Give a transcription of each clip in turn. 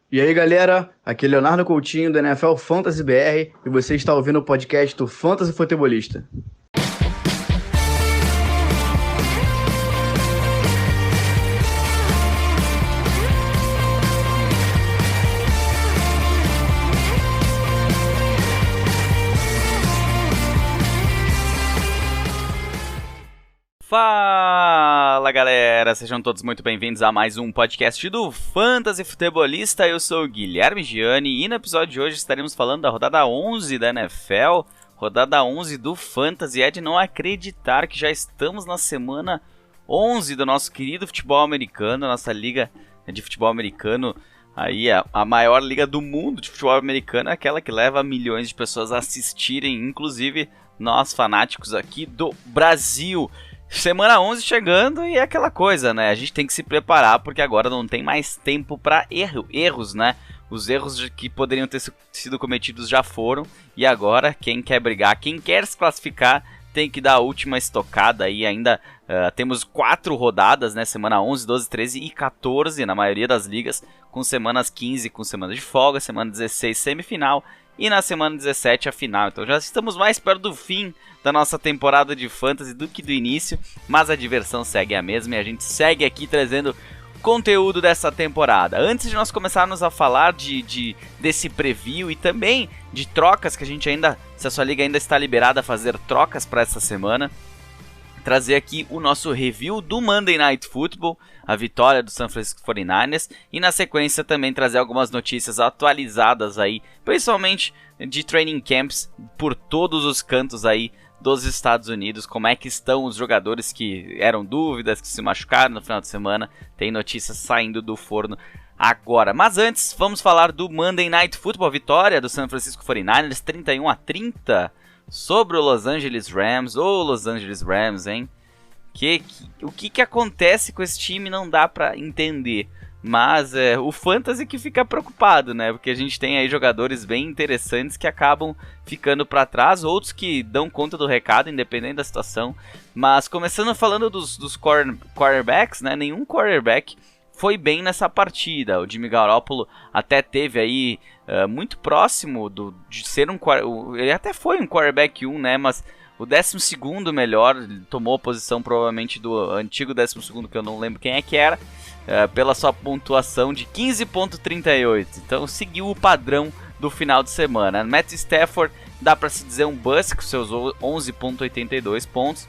E aí, galera, aqui é Leonardo Coutinho do NFL Fantasy BR e você está ouvindo o podcast do Fantasy Futebolista. Fala, galera, sejam todos muito bem-vindos a mais um podcast do Fantasy Futebolista. Eu sou o Guilherme Gianni e no episódio de hoje estaremos falando da rodada 11 da NFL, rodada 11 do Fantasy. É de não acreditar que já estamos na semana 11 do nosso querido futebol americano, nossa liga de futebol americano. Aí a maior liga do mundo de futebol americano é aquela que leva milhões de pessoas a assistirem, inclusive nós fanáticos aqui do Brasil. Semana 11 chegando e é aquela coisa, né? A gente tem que se preparar porque agora não tem mais tempo para erros, né? Os erros que poderiam ter sido cometidos já foram e agora quem quer brigar, quem quer se classificar tem que dar a última estocada aí. Ainda temos 4 rodadas, né? Semana 11, 12, 13 e 14 na maioria das ligas, com semanas 15 com semana de folga, semana 16 semifinal e na semana 17 a final. Então já estamos mais perto do fim da nossa temporada de Fantasy do que do início, mas a diversão segue a mesma e a gente segue aqui trazendo conteúdo dessa temporada. Antes de nós começarmos a falar desse preview e também de trocas que a gente ainda, se a sua liga ainda está liberada a fazer trocas para essa semana, trazer aqui o nosso review do Monday Night Football, a vitória do San Francisco 49ers, e na sequência também trazer algumas notícias atualizadas aí, principalmente de training camps por todos os cantos aí dos Estados Unidos, como é que estão os jogadores que eram dúvidas, que se machucaram no final de semana, tem notícias saindo do forno agora. Mas antes, vamos falar do Monday Night Football, vitória do San Francisco 49ers, 31-30, sobre o Los Angeles Rams. Ô, Los Angeles Rams, hein? O que acontece com esse time não dá pra entender. Mas o Fantasy que fica preocupado, né? Porque a gente tem aí jogadores bem interessantes que acabam ficando pra trás. Outros que dão conta do recado, independente da situação. Mas começando falando dos quarterbacks, né? Nenhum quarterback foi bem nessa partida. O Jimmy Garoppolo até teve aí muito próximo de ser ele até foi um quarterback 1, né? Mas o 12º melhor, ele tomou a posição provavelmente do antigo 12º, que eu não lembro quem é que era, pela sua pontuação de 15.38. Então seguiu o padrão do final de semana. Matt Stafford dá para se dizer um bust com seus 11.82 pontos.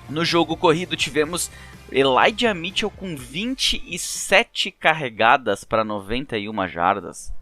No jogo corrido tivemos Elijah Mitchell com 27 carregadas para 91 jardas.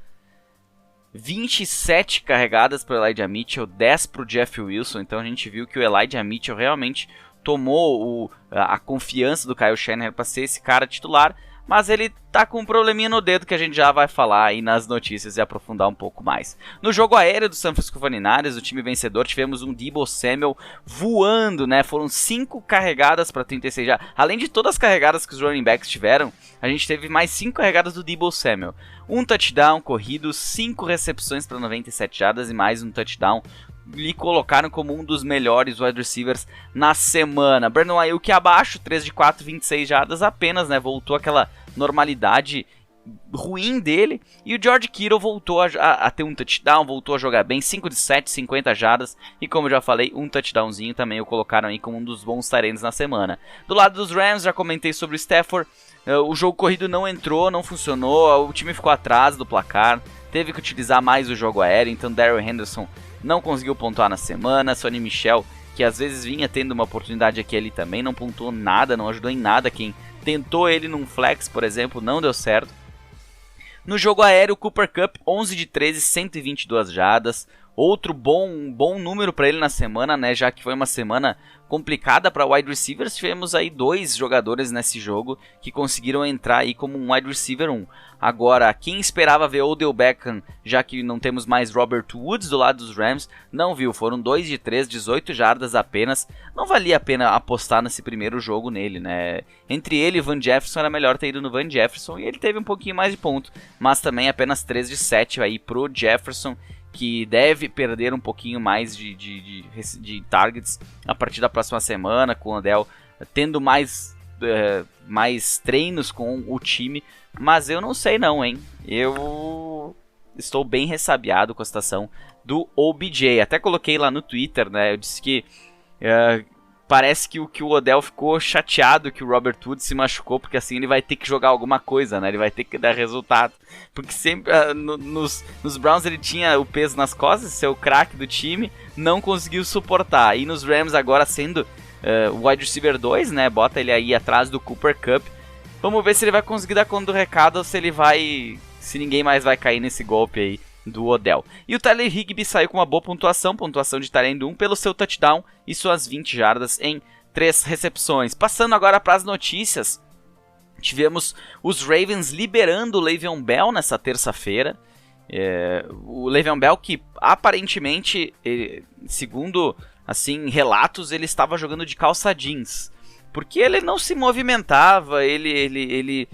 27 carregadas para o Elijah Mitchell, 10 para o Jeff Wilson. Então a gente viu que o Elijah Mitchell realmente tomou a confiança do Kyle Shanahan para ser esse cara titular. Mas ele tá com um probleminha no dedo que a gente já vai falar aí nas notícias e aprofundar um pouco mais. No jogo aéreo do San Francisco 49ers, o time vencedor, tivemos um Deebo Samuel voando, né? Foram 5 carregadas para 36 já. Além de todas as carregadas que os running backs tiveram, a gente teve mais 5 carregadas do Deebo Samuel. Um touchdown corrido, 5 recepções para 97 jardas e mais um touchdown. Lhe colocaram como um dos melhores wide receivers na semana. Brandon Ayuk abaixo, 3 de 4, 26 jardas apenas, né? Voltou aquela normalidade ruim dele. E o George Kittle voltou a ter um touchdown, voltou a jogar bem, 5 de 7, 50 jardas. E como eu já falei, um touchdownzinho também o colocaram aí como um dos bons tight ends na semana. Do lado dos Rams, já comentei sobre o Stafford. O jogo corrido não entrou, não funcionou, o time ficou atrás do placar. Teve que utilizar mais o jogo aéreo, então Darrell Henderson não conseguiu pontuar na semana. Sonny Michel, que às vezes vinha tendo uma oportunidade aqui e ali também, não pontuou nada, não ajudou em nada. Quem tentou ele num flex, por exemplo, não deu certo. No jogo aéreo, Cooper Kupp, 11 de 13, 122 jardas. Outro bom número para ele na semana, né? Já que foi uma semana complicada para wide receivers. Tivemos aí 2 jogadores nesse jogo que conseguiram entrar aí como um wide receiver 1. Agora, quem esperava ver Odell Beckham, já que não temos mais Robert Woods do lado dos Rams, não viu. Foram 2 de 3, 18 jardas apenas. Não valia a pena apostar nesse primeiro jogo nele, né? Entre ele e Van Jefferson, era melhor ter ido no Van Jefferson e ele teve um pouquinho mais de ponto. Mas também apenas 3 de 7 aí pro Jefferson, que deve perder um pouquinho mais de targets a partir da próxima semana, com o Odell tendo mais treinos com o time. Mas eu não sei não, hein? eu estou bem ressabiado com a situação do OBJ. Até coloquei lá no Twitter, né? Eu disse que parece que o Odell ficou chateado que o Robert Woods se machucou, porque assim ele vai ter que jogar alguma coisa, né? Ele vai ter que dar resultado. Porque sempre nos Browns ele tinha o peso nas costas, ser o craque do time, não conseguiu suportar. E nos Rams agora sendo o wide receiver 2, né? Bota ele aí atrás do Cooper Kupp. Vamos ver se ele vai conseguir dar conta do recado ou se ele vai... se ninguém mais vai cair nesse golpe aí do Odell. E o Tyler Higbee saiu com uma boa pontuação de Tyrande 1 pelo seu touchdown e suas 20 jardas em 3 recepções. Passando agora para as notícias, tivemos os Ravens liberando o Le'Veon Bell nessa terça-feira. O Le'Veon Bell que aparentemente, segundo assim relatos, ele estava jogando de calça jeans, porque ele não se movimentava, ele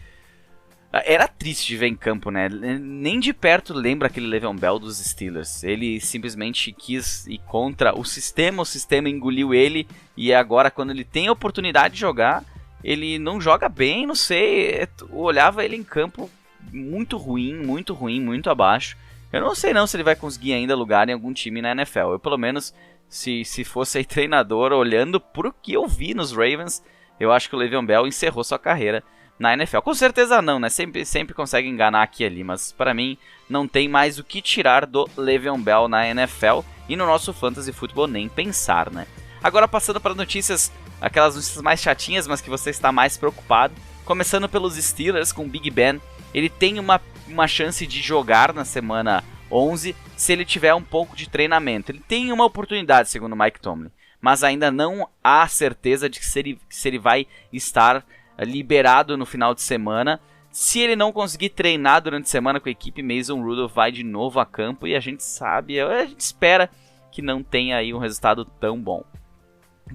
era triste de ver em campo, né? Nem de perto lembra aquele Le'Veon Bell dos Steelers. Ele simplesmente quis ir contra o sistema engoliu ele, e agora quando ele tem a oportunidade de jogar, ele não joga bem, não sei. Eu olhava ele em campo muito ruim, muito abaixo. Eu não sei se ele vai conseguir ainda lugar em algum time na NFL. Eu, pelo menos, se fosse aí treinador, olhando por o que eu vi nos Ravens, eu acho que o Le'Veon Bell encerrou sua carreira na NFL. Com certeza não, né? Sempre consegue enganar aqui e ali, mas para mim não tem mais o que tirar do Le'Veon Bell na NFL e no nosso Fantasy Football nem pensar, né? Agora passando para notícias, aquelas notícias mais chatinhas, mas que você está mais preocupado. Começando pelos Steelers com o Big Ben. Ele tem uma chance de jogar na semana 11 se ele tiver um pouco de treinamento. Ele tem uma oportunidade, segundo o Mike Tomlin, mas ainda não há certeza de que se ele vai estar liberado no final de semana. Se ele não conseguir treinar durante a semana com a equipe, Mason Rudolph vai de novo a campo e a gente espera que não tenha aí um resultado tão bom.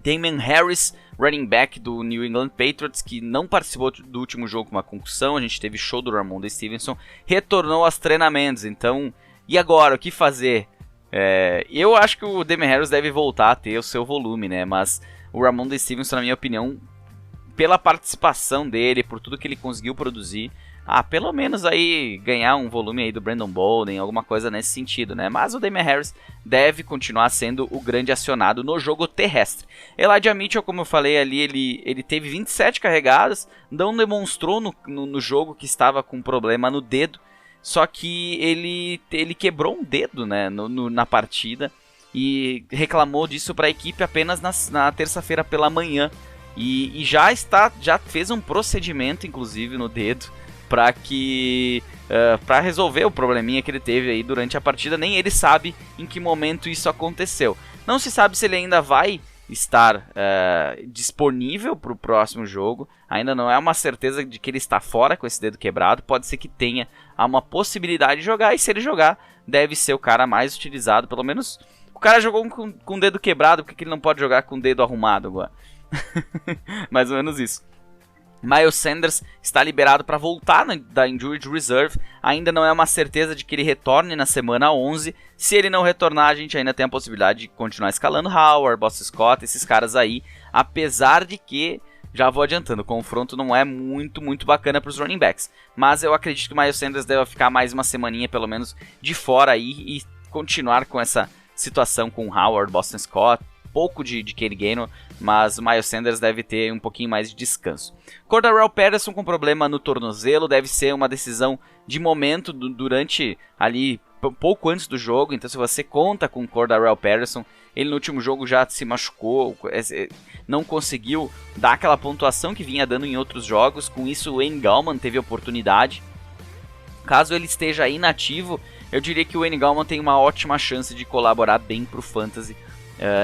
Damien Harris, running back do New England Patriots, que não participou do último jogo com uma concussão, a gente teve show do Ramondre Stevenson, retornou aos treinamentos. Então, e agora, o que fazer? Eu acho que o Damien Harris deve voltar a ter o seu volume, né? Mas o Ramondre Stevenson, na minha opinião, pela participação dele, por tudo que ele conseguiu produzir, pelo menos aí ganhar um volume aí do Brandon Bolden, alguma coisa nesse sentido, né? Mas o Damien Harris deve continuar sendo o grande acionado no jogo terrestre. Elijah Mitchell, como eu falei ali, ele teve 27 carregadas, não demonstrou no jogo que estava com problema no dedo, só que ele quebrou um dedo, né, na partida, e reclamou disso para a equipe apenas na terça-feira pela manhã. E já fez um procedimento, inclusive, no dedo, para resolver o probleminha que ele teve aí durante a partida. Nem ele sabe em que momento isso aconteceu. Não se sabe se ele ainda vai estar disponível para o próximo jogo. Ainda não é uma certeza de que ele está fora com esse dedo quebrado. Pode ser que tenha uma possibilidade de jogar, e se ele jogar, deve ser o cara mais utilizado. Pelo menos o cara jogou com o dedo quebrado, porque ele não pode jogar com o dedo arrumado agora? Mais ou menos isso. Miles Sanders está liberado para voltar da Injured Reserve. Ainda não é uma certeza de que ele retorne na semana 11. Se ele não retornar, a gente ainda tem a possibilidade de continuar escalando Howard, Boston Scott, esses caras aí. Apesar de que, já vou adiantando, o confronto não é muito bacana para os running backs. Mas eu acredito que o Miles Sanders deve ficar mais uma semaninha pelo menos de fora aí e continuar com essa situação com Howard, Boston Scott, pouco de Kenny Gainwell, mas o Miles Sanders deve ter um pouquinho mais de descanso. Cordarrelle Patterson com problema no tornozelo, deve ser uma decisão de momento durante ali, pouco antes do jogo. Então se você conta com Cordarrelle Patterson, ele no último jogo já se machucou, não conseguiu dar aquela pontuação que vinha dando em outros jogos. Com isso o Wayne Gallman teve oportunidade. Caso ele esteja inativo, eu diria que o Wayne Gallman tem uma ótima chance de colaborar bem para o Fantasy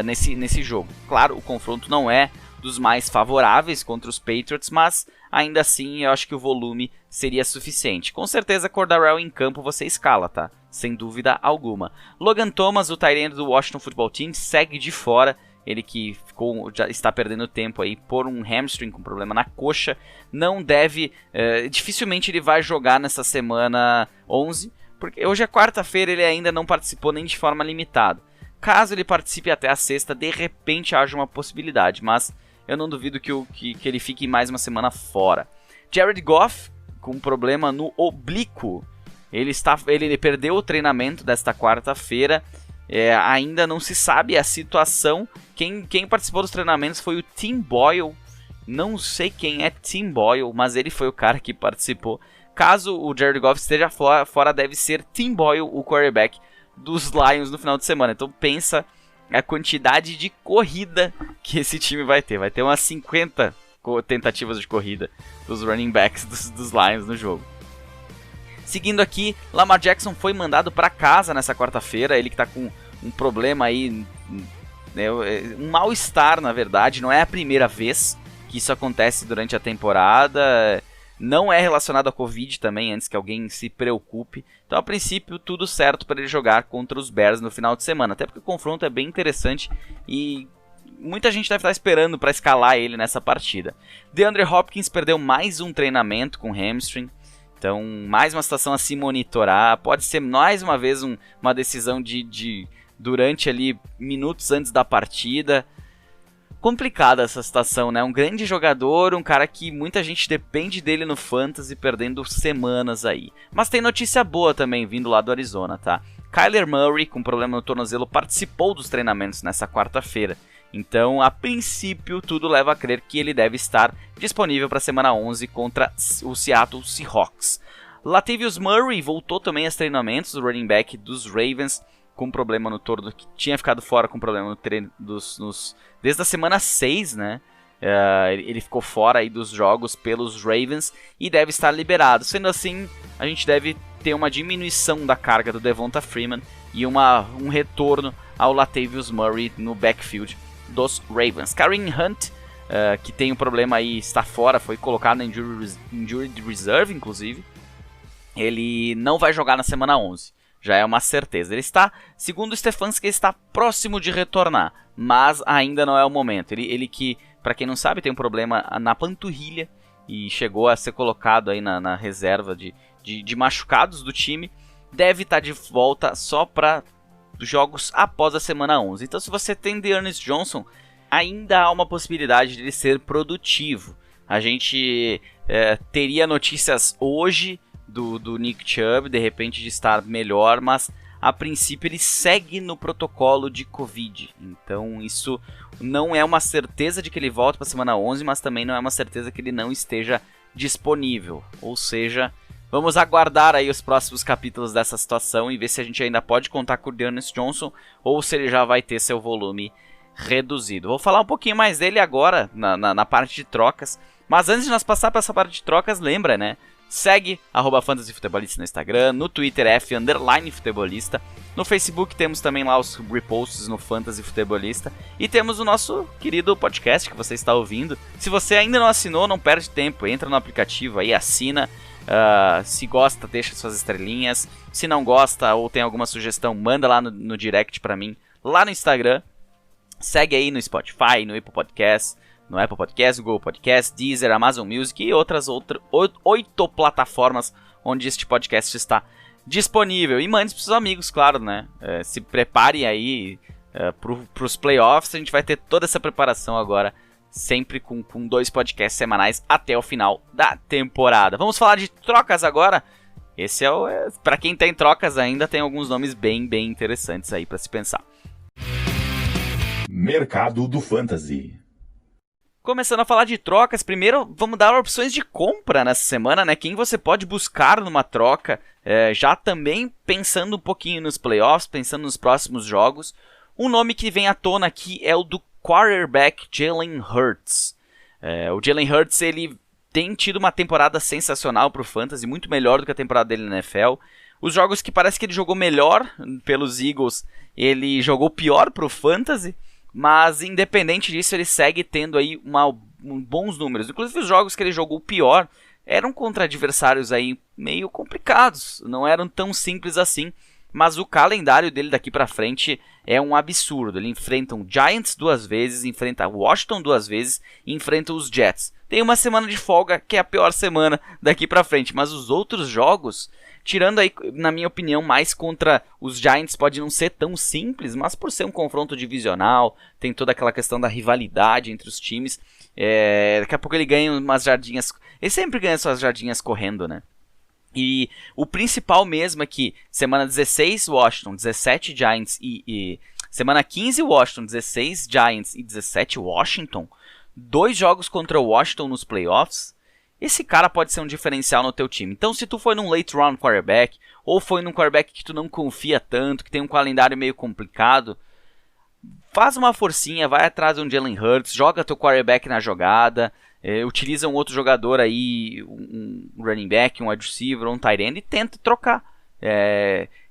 nesse jogo. Claro, o confronto não é dos mais favoráveis contra os Patriots, mas ainda assim eu acho que o volume seria suficiente. Com certeza Cordarrelle em campo você escala, tá? Sem dúvida alguma. Logan Thomas, o tight end do Washington Football Team, segue de fora. Ele que já está perdendo tempo aí por um hamstring com problema na coxa. Não deve, dificilmente ele vai jogar nessa semana 11, porque hoje é quarta-feira, ele ainda não participou nem de forma limitada. Caso ele participe até a sexta, de repente haja uma possibilidade, mas eu não duvido que ele fique mais uma semana fora. Jared Goff, com um problema no oblíquo. Ele perdeu o treinamento desta quarta-feira. Ainda não se sabe a situação. Quem participou dos treinamentos foi o Tim Boyle. Não sei quem é Tim Boyle, mas ele foi o cara que participou. Caso o Jared Goff esteja fora, deve ser Tim Boyle, o quarterback dos Lions no final de semana. Então pensa a quantidade de corrida que esse time vai ter. Vai ter umas 50 tentativas de corrida dos running backs dos Lions no jogo. Seguindo aqui, Lamar Jackson foi mandado para casa nessa quarta-feira. Ele que está com um problema aí, um mal-estar na verdade. Não é a primeira vez que isso acontece durante a temporada. Não é relacionado à Covid também, antes que alguém se preocupe. Então, a princípio, tudo certo para ele jogar contra os Bears no final de semana. Até porque o confronto é bem interessante e muita gente deve estar esperando para escalar ele nessa partida. DeAndre Hopkins perdeu mais um treinamento com hamstring. Então, mais uma situação a se monitorar. Pode ser mais uma vez uma decisão durante ali minutos antes da partida. Complicada essa situação, né? Um grande jogador, um cara que muita gente depende dele no Fantasy, perdendo semanas aí. Mas tem notícia boa também vindo lá do Arizona, tá? Kyler Murray, com problema no tornozelo, participou dos treinamentos nessa quarta-feira. Então, a princípio, tudo leva a crer que ele deve estar disponível para a semana 11 contra o Seattle Seahawks. Latavius Murray voltou também aos treinamentos, o running back dos Ravens, com problema no torno, que tinha ficado fora com problema no treino desde a semana 6, né? Ele ficou fora aí dos jogos pelos Ravens e deve estar liberado. Sendo assim, a gente deve ter uma diminuição da carga do Devonta Freeman e um retorno ao Latavius Murray no backfield dos Ravens. Kareem Hunt, que tem um problema aí, está fora, foi colocado na Injured Reserve, inclusive. Ele não vai jogar na semana 11. Já é uma certeza. Ele está, segundo o Stefanski, ele está próximo de retornar, mas ainda não é o momento. Ele que, para quem não sabe, tem um problema na panturrilha e chegou a ser colocado aí na reserva de machucados do time. Deve estar de volta só para jogos após a semana 11. Então, se você tem D'Ernest Johnson, ainda há uma possibilidade de ele ser produtivo. A gente teria notícias hoje do Nick Chubb, de repente de estar melhor, mas a princípio ele segue no protocolo de Covid. Então isso não é uma certeza de que ele volta para a semana 11, mas também não é uma certeza que ele não esteja disponível. Ou seja, vamos aguardar aí os próximos capítulos dessa situação e ver se a gente ainda pode contar com o D'Ernest Johnson ou se ele já vai ter seu volume reduzido. Vou falar um pouquinho mais dele agora na parte de trocas, mas antes de nós passar para essa parte de trocas, lembra, né? Segue @fantasyfutebolista no Instagram, no Twitter @futebolista, no Facebook temos também lá os reposts no Fantasy Futebolista e temos o nosso querido podcast que você está ouvindo. Se você ainda não assinou, não perde tempo, entra no aplicativo aí, assina, se gosta deixa suas estrelinhas, se não gosta ou tem alguma sugestão, manda lá no direct pra mim, lá no Instagram. Segue aí no Spotify, no Apple Podcast, Google Podcast, Deezer, Amazon Music e outras 8 plataformas onde este podcast está disponível. E mande para os seus amigos, claro, né? Se prepare aí para os playoffs. A gente vai ter toda essa preparação agora, sempre com 2 podcasts semanais até o final da temporada. Vamos falar de trocas agora. Esse para quem tem trocas ainda, tem alguns nomes bem interessantes aí para se pensar. Mercado do Fantasy. Começando a falar de trocas, primeiro vamos dar opções de compra nessa semana, né? Quem você pode buscar numa troca, já também pensando um pouquinho nos playoffs, pensando nos próximos jogos. Um nome que vem à tona aqui é o do quarterback Jalen Hurts. O Jalen Hurts, ele tem tido uma temporada sensacional para o Fantasy, muito melhor do que a temporada dele na NFL. Os jogos que parece que ele jogou melhor pelos Eagles, ele jogou pior para o Fantasy. Mas independente disso, ele segue tendo aí bons números. Inclusive os jogos que ele jogou pior eram contra adversários aí meio complicados. Não eram tão simples assim. Mas o calendário dele daqui pra frente é um absurdo. Ele enfrenta o Giants 2 vezes, enfrenta o Washington 2 vezes e enfrenta os Jets. Tem uma semana de folga que é a pior semana daqui pra frente. Mas os outros jogos, tirando aí, na minha opinião, mais contra os Giants, pode não ser tão simples, mas por ser um confronto divisional, tem toda aquela questão da rivalidade entre os times. Daqui a pouco ele ganha umas jardinhas. Ele sempre ganha suas jardinhas correndo, né? E o principal mesmo é que semana 16 Washington, 17 Giants semana 15 Washington, 16 Giants e 17 Washington, 2 jogos contra o Washington nos playoffs, esse cara pode ser um diferencial no teu time. Então se tu foi num late round quarterback, ou foi num quarterback que tu não confia tanto, que tem um calendário meio complicado, faz uma forcinha, vai atrás de um Jalen Hurts, joga teu quarterback na jogada, utiliza um outro jogador aí, um running back, um wide receiver, um tight end e tenta trocar.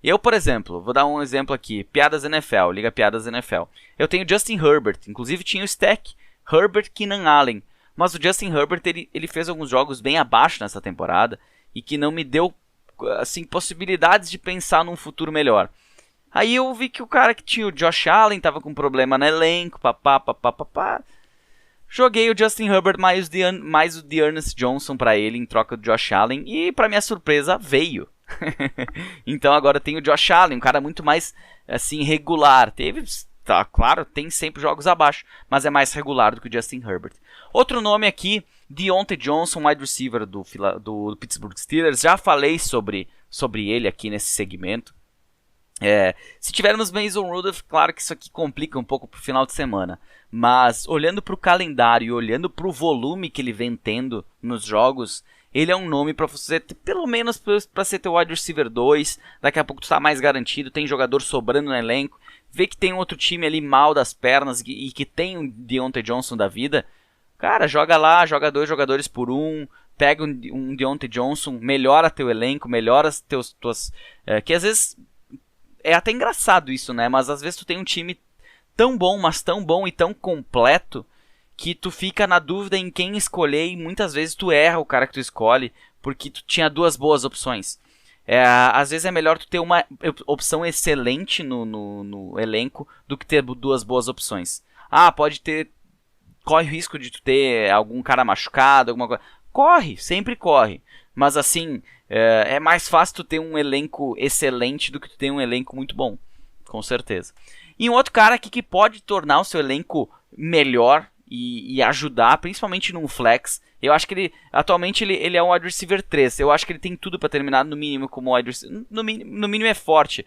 Eu, por exemplo, vou dar um exemplo aqui, Piadas NFL, Liga Piadas NFL. Eu tenho Justin Herbert, inclusive tinha o stack Herbert, Keenan Allen, mas o Justin Herbert ele fez alguns jogos bem abaixo nessa temporada e que não me deu assim, possibilidades de pensar num futuro melhor. Aí eu vi que o cara que tinha o Josh Allen tava com problema no elenco, papá. Joguei o Justin Herbert mais o D'Ernest Johnson pra ele em troca do Josh Allen e pra minha surpresa veio. Então agora tem o Josh Allen, um cara muito mais assim regular. Tá, claro, tem sempre jogos abaixo, mas é mais regular do que o Justin Herbert. Outro nome aqui, Deontay Johnson, wide receiver do Pittsburgh Steelers. Já falei sobre ele aqui nesse segmento. Se tivermos Mason Rudolph, claro que isso aqui complica um pouco pro final de semana. Mas olhando pro calendário e olhando pro volume que ele vem tendo nos jogos, ele é um nome para você, pelo menos para ser teu wide receiver 2. Daqui a pouco tu tá mais garantido, tem jogador sobrando no elenco. Vê que tem outro time ali mal das pernas e que tem um Deontay Johnson da vida. Cara, joga lá, joga 2 jogadores por 1. Pega um Deontay Johnson, melhora teu elenco, melhora as tuas... que às vezes... É até engraçado isso, né? Mas às vezes tu tem um time tão bom, mas tão bom e tão completo, que tu fica na dúvida em quem escolher e muitas vezes tu erra o cara que tu escolhe, porque tu tinha 2 boas opções. Às vezes é melhor tu ter uma opção excelente no elenco do que ter 2 boas opções. Corre o risco de tu ter algum cara machucado, alguma coisa. Sempre corre. Mas assim, é mais fácil tu ter um elenco excelente do que tu ter um elenco muito bom. Com certeza. E um outro cara aqui que pode tornar o seu elenco melhor e ajudar, principalmente num flex. Eu acho que ele, atualmente, ele é um wide receiver 3. Eu acho que ele tem tudo para terminar no mínimo como wide receiver. No mínimo é forte.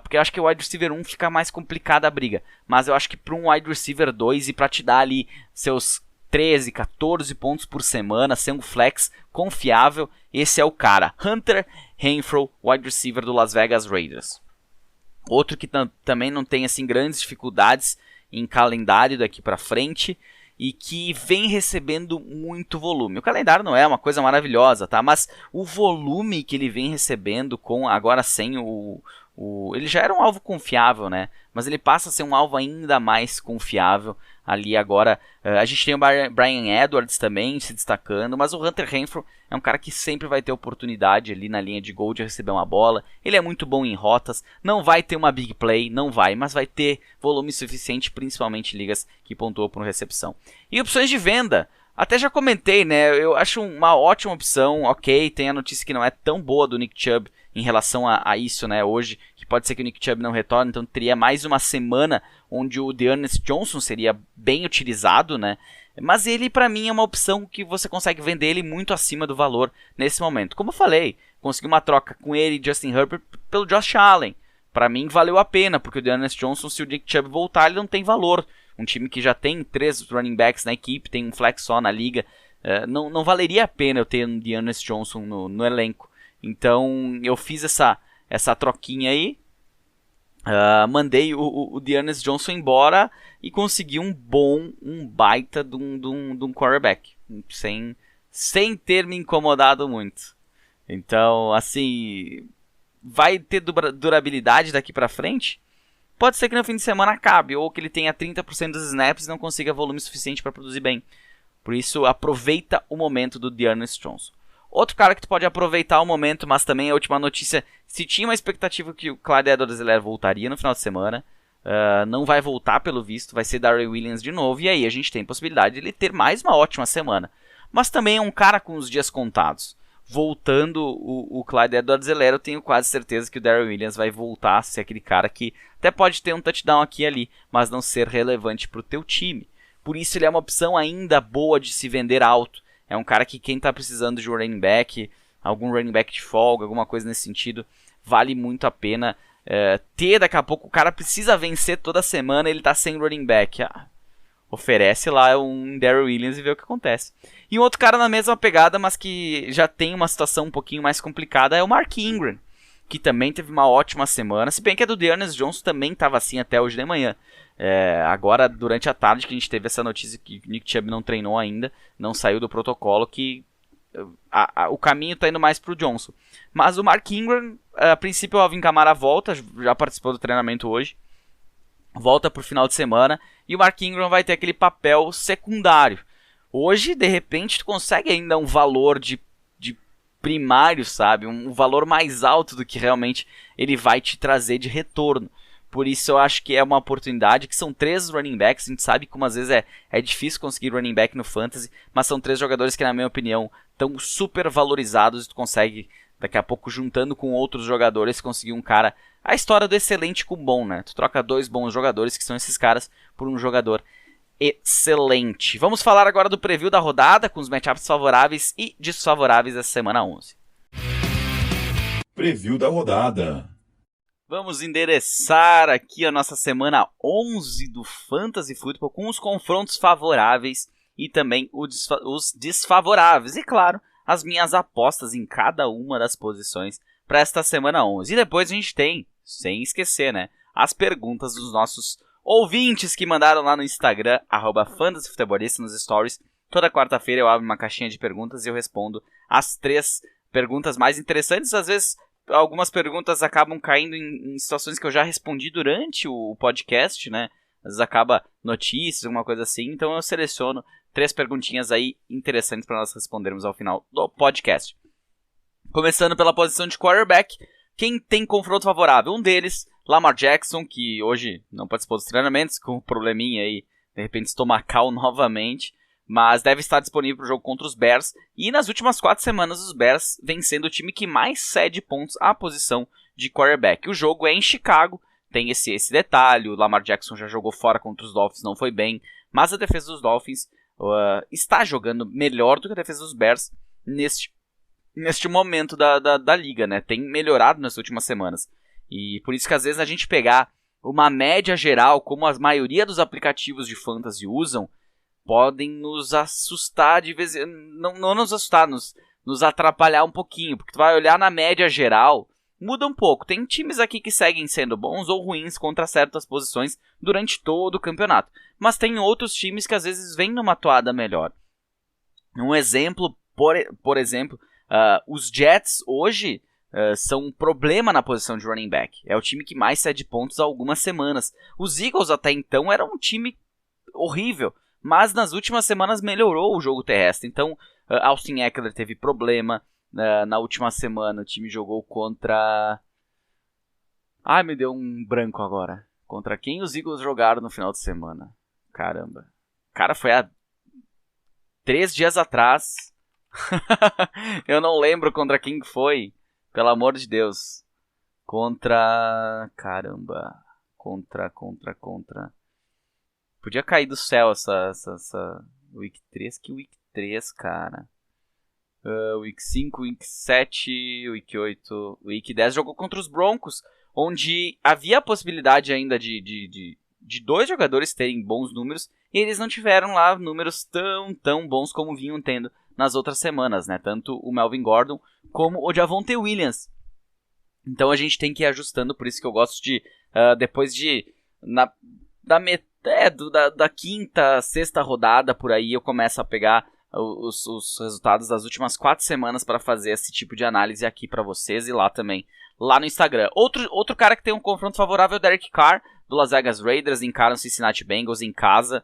Porque eu acho que o wide receiver 1 fica mais complicada a briga. Mas eu acho que para um wide receiver 2 e para te dar ali seus 13, 14 pontos por semana, ser um flex confiável, esse é o cara. Hunter Renfrow, wide receiver do Las Vegas Raiders. Outro que também não tem assim grandes dificuldades em calendário daqui para frente e que vem recebendo muito volume. O calendário não é uma coisa maravilhosa, tá? Mas o volume que ele vem recebendo agora sem ele já era um alvo confiável, né? Mas ele passa a ser um alvo ainda mais confiável. Ali agora, a gente tem o Bryan Edwards também se destacando, mas o Hunter Renfrow é um cara que sempre vai ter oportunidade ali na linha de gol de receber uma bola. Ele é muito bom em rotas, não vai ter uma big play, mas vai ter volume suficiente, principalmente em ligas que pontuam por recepção. E opções de venda, até já comentei, né? Eu acho uma ótima opção, ok, tem a notícia que não é tão boa do Nick Chubb em relação a isso, né? Hoje, que pode ser que o Nick Chubb não retorne, então teria mais uma semana onde o D'Ernest Johnson seria bem utilizado, né? Mas ele, pra mim, é uma opção que você consegue vender ele muito acima do valor nesse momento. Como eu falei, consegui uma troca com ele e Justin Herbert pelo Josh Allen. Pra mim, valeu a pena, porque o D'Ernest Johnson, se o Nick Chubb voltar, ele não tem valor. Um time que já tem 3 running backs na equipe, tem um flex só na liga, não valeria a pena eu ter um D'Ernest Johnson no elenco. Então, eu fiz essa troquinha aí. Mandei o D'Ernest Johnson embora e consegui um baita de um quarterback, sem ter me incomodado muito. Então, assim, vai ter durabilidade daqui pra frente? Pode ser que no fim de semana acabe, ou que ele tenha 30% dos snaps e não consiga volume suficiente para produzir bem. Por isso, aproveita o momento do D'Ernest Johnson. Outro cara que tu pode aproveitar o momento, mas também a última notícia, se tinha uma expectativa que o Clyde Edwards-Helaire voltaria no final de semana, não vai voltar pelo visto, vai ser Darrell Williams de novo, e aí a gente tem possibilidade de ele ter mais uma ótima semana. Mas também é um cara com os dias contados. Voltando o Clyde Edwards-Helaire, eu tenho quase certeza que o Darrell Williams vai voltar a ser aquele cara que até pode ter um touchdown aqui e ali, mas não ser relevante para o teu time. Por isso ele é uma opção ainda boa de se vender alto. É um cara que quem está precisando de um running back, algum running back de folga, alguma coisa nesse sentido, vale muito a pena ter. Daqui a pouco o cara precisa vencer toda semana, ele tá sem running back. Oferece lá um Darrell Williams e vê o que acontece. E um outro cara na mesma pegada, mas que já tem uma situação um pouquinho mais complicada, é o Mark Ingram, que também teve uma ótima semana, se bem que a do D'Ernest Johnson também estava assim até hoje de manhã. Agora, durante a tarde, que a gente teve essa notícia que o Nick Chubb não treinou ainda, não saiu do protocolo, que o caminho está indo mais para o Johnson. Mas o Mark Ingram, a princípio o Alvin Kamara volta, já participou do treinamento hoje, volta para o final de semana, e o Mark Ingram vai ter aquele papel secundário. Hoje, de repente, tu consegue ainda um valor de primário, sabe? Um valor mais alto do que realmente ele vai te trazer de retorno. Por isso eu acho que é uma oportunidade, que são 3 running backs, a gente sabe como às vezes é difícil conseguir running back no fantasy, mas são 3 jogadores que, na minha opinião, estão super valorizados e tu consegue, daqui a pouco, juntando com outros jogadores, conseguir um cara... A história do excelente com bom, né? Tu troca 2 bons jogadores, que são esses caras, por um jogador excelente. Vamos falar agora do preview da rodada, com os matchups favoráveis e desfavoráveis dessa semana 11. Preview da rodada. Vamos endereçar aqui a nossa semana 11 do Fantasy Football com os confrontos favoráveis e também os desfavoráveis. E claro, as minhas apostas em cada uma das posições para esta semana 11. E depois a gente tem, sem esquecer, né, as perguntas dos nossos ouvintes que mandaram lá no Instagram, @fantasyfutebolista nos stories. Toda quarta-feira eu abro uma caixinha de perguntas e eu respondo as 3 perguntas mais interessantes. Às vezes algumas perguntas acabam caindo em situações que eu já respondi durante o podcast, né? Às vezes acaba notícias, alguma coisa assim. Então eu seleciono 3 perguntinhas aí interessantes para nós respondermos ao final do podcast. Começando pela posição de quarterback, quem tem confronto favorável? Um deles, Lamar Jackson, que hoje não participou dos treinamentos, com um probleminha aí, de repente estomacal novamente, mas deve estar disponível para o jogo contra os Bears. E nas últimas 4 semanas, os Bears vem sendo o time que mais cede pontos à posição de quarterback. O jogo é em Chicago, tem esse detalhe, o Lamar Jackson já jogou fora contra os Dolphins, não foi bem, mas a defesa dos Dolphins está jogando melhor do que a defesa dos Bears neste momento da liga, né? Tem melhorado nas últimas semanas. E por isso que às vezes a gente pegar uma média geral, como a maioria dos aplicativos de fantasy usam, podem nos assustar de vez em quando. Não nos assustar, nos atrapalhar um pouquinho. Porque tu vai olhar na média geral, muda um pouco. Tem times aqui que seguem sendo bons ou ruins contra certas posições durante todo o campeonato. Mas tem outros times que às vezes vêm numa toada melhor. Um exemplo, por exemplo, os Jets hoje são um problema na posição de running back. É o time que mais cede pontos há algumas semanas. Os Eagles até então eram um time horrível, mas nas últimas semanas melhorou o jogo terrestre. Então, Austin Eckler teve problema. Na última semana o time jogou contra... Ai, me deu um branco agora. Contra quem os Eagles jogaram no final de semana? Caramba. Cara, foi há 3 dias atrás. Eu não lembro contra quem foi. Pelo amor de Deus. Caramba. Contra. Podia cair do céu essa Week 3. Que Week 3, cara? Week 5, Week 7, Week 8, Week 10. Jogou contra os Broncos, onde havia a possibilidade ainda de 2 jogadores terem bons números, e eles não tiveram lá números tão bons como vinham tendo nas outras semanas, né? Tanto o Melvin Gordon como o Javonte Williams. Então a gente tem que ir ajustando, por isso que eu gosto de, depois da quinta, sexta rodada, por aí, eu começo a pegar os resultados das últimas 4 semanas para fazer esse tipo de análise aqui para vocês e lá também, lá no Instagram. Outro cara que tem um confronto favorável é o Derek Carr, do Las Vegas Raiders, encara o Cincinnati Bengals em casa.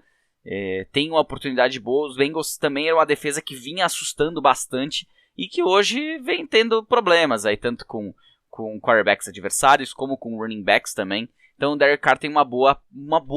Tem uma oportunidade boa. Os Bengals também eram uma defesa que vinha assustando bastante e que hoje vem tendo problemas, aí, tanto com quarterbacks adversários como com running backs também. Então o Derek Carr tem uma boa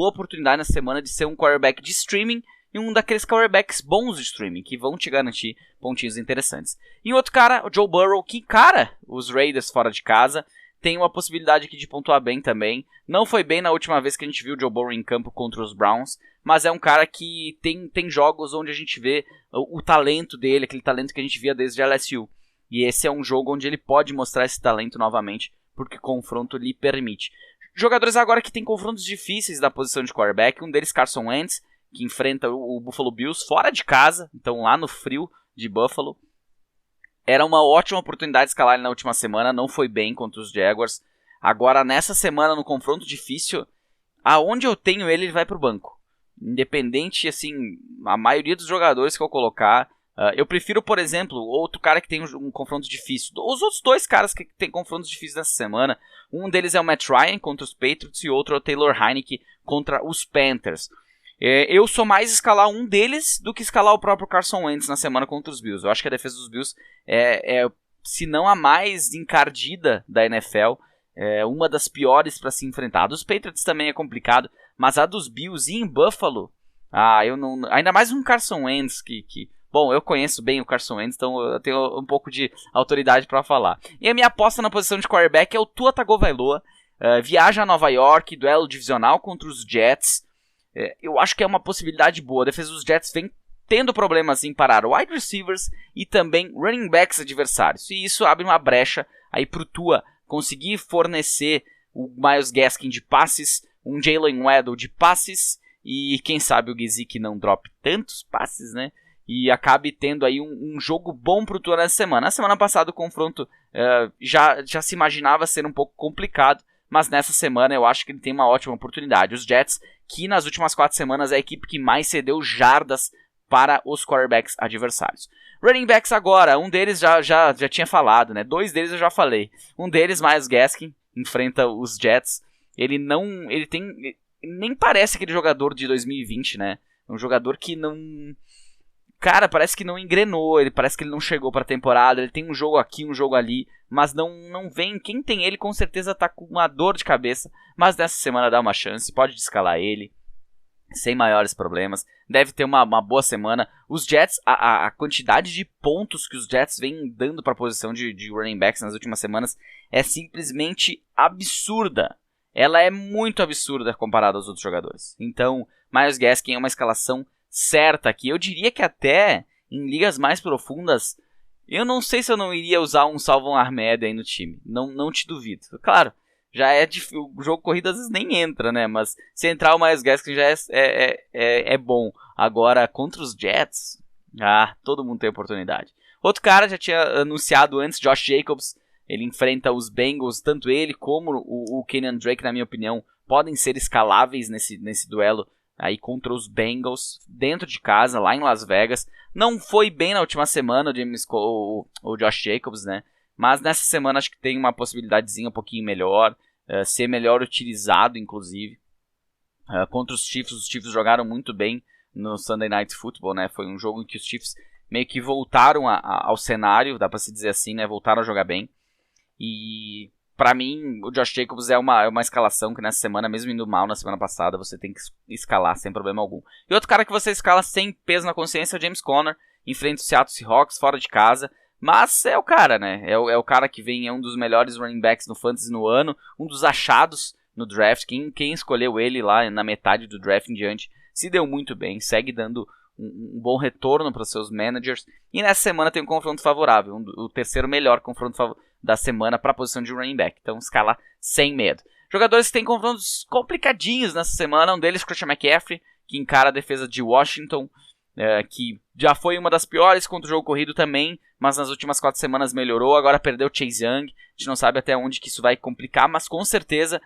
oportunidade na semana de ser um quarterback de streaming e um daqueles quarterbacks bons de streaming que vão te garantir pontinhos interessantes. E outro cara, o Joe Burrow, que encara os Raiders fora de casa, tem uma possibilidade aqui de pontuar bem também. Não foi bem na última vez que a gente viu o Joe Burrow em campo contra os Browns, mas é um cara que tem jogos onde a gente vê o talento dele, aquele talento que a gente via desde a LSU. E esse é um jogo onde ele pode mostrar esse talento novamente, porque o confronto lhe permite. Jogadores agora que têm confrontos difíceis da posição de quarterback, um deles Carson Wentz, que enfrenta o Buffalo Bills fora de casa, então lá no frio de Buffalo. Era uma ótima oportunidade de escalar ele na última semana, não foi bem contra os Jaguars. Agora nessa semana, no confronto difícil, aonde eu tenho ele vai pro banco. Independente, assim, a maioria dos jogadores que eu colocar, eu prefiro, por exemplo, outro cara que tem um confronto difícil. Os outros dois caras que tem confrontos difíceis nessa semana, um deles é o Matt Ryan contra os Patriots e outro é o Taylor Heinicke contra os Panthers. Eu sou mais escalar um deles do que escalar o próprio Carson Wentz na semana contra os Bills. Eu acho que a defesa dos Bills se não a mais encardida da NFL, é uma das piores para se enfrentar. A dos Patriots também é complicado, mas a dos Bills e em Buffalo, eu não, ainda mais um Carson Wentz bom, eu conheço bem o Carson Wentz, então eu tenho um pouco de autoridade para falar. E a minha aposta na posição de quarterback é o Tua Tagovailoa. Viaja a Nova York, duelo divisional contra os Jets. Eu acho que é uma possibilidade boa. A defesa dos Jets vem tendo problemas em parar wide receivers e também running backs adversários. E isso abre uma brecha aí pro Tua conseguir fornecer o Myles Gaskin de passes, um Jalen Waddle de passes e quem sabe o Gesicki não drop tantos passes, né? E acabe tendo aí um jogo bom pro Tua nessa semana. Na semana passada o confronto já se imaginava ser um pouco complicado, mas nessa semana eu acho que ele tem uma ótima oportunidade. Os Jets, que nas últimas 4 semanas é a equipe que mais cedeu jardas para os quarterbacks adversários. Running backs agora, um deles já tinha falado, né? 2 deles eu já falei. Um deles, Myles Gaskin, enfrenta os Jets. Nem parece aquele jogador de 2020, né? Um jogador que não... Cara, parece que não engrenou, parece que ele não chegou para a temporada, ele tem um jogo aqui, um jogo ali, mas não vem. Quem tem ele com certeza tá com uma dor de cabeça, mas nessa semana dá uma chance, pode descalar ele, sem maiores problemas, deve ter uma boa semana. Os Jets, a quantidade de pontos que os Jets vêm dando para a posição de running backs nas últimas semanas é simplesmente absurda. Ela é muito absurda comparada aos outros jogadores. Então, Myles Gaskin é uma escalação certa aqui. Eu diria que até em ligas mais profundas, eu não sei se eu não iria usar um Salvon Ahmed aí no time. Não te duvido. Claro, já é difícil. O jogo corrido às vezes nem entra, né? Mas se entrar o Myles Gaskin já é bom. Agora, contra os Jets, todo mundo tem oportunidade. Outro cara já tinha anunciado antes, Josh Jacobs. Ele enfrenta os Bengals, tanto ele como o Kenyan Drake, na minha opinião, podem ser escaláveis nesse duelo aí contra os Bengals, dentro de casa, lá em Las Vegas. Não foi bem na última semana o Josh Jacobs, né? Mas nessa semana acho que tem uma possibilidadezinha um pouquinho melhor, ser melhor utilizado, inclusive. Contra os Chiefs jogaram muito bem no Sunday Night Football, né? Foi um jogo em que os Chiefs meio que voltaram ao cenário, dá pra se dizer assim, né? Voltaram a jogar bem. E pra mim, o Josh Jacobs é uma escalação que nessa semana, mesmo indo mal na semana passada, você tem que escalar sem problema algum. E outro cara que você escala sem peso na consciência é o James Conner, enfrenta o Seattle Seahawks fora de casa. Mas é o cara, né? É o cara que vem, é um dos melhores running backs no Fantasy no ano, um dos achados no draft. Quem escolheu ele lá na metade do draft em diante se deu muito bem, segue dando um bom retorno para os seus managers. E nessa semana tem um confronto favorável, o terceiro melhor confronto da semana para a posição de running back. Então escala sem medo. Jogadores que têm confrontos complicadinhos nessa semana, um deles Christian McCaffrey, que encara a defesa de Washington, que já foi uma das piores contra o jogo corrido também, mas nas últimas 4 semanas melhorou, agora perdeu Chase Young. A gente não sabe até onde que isso vai complicar, mas com certeza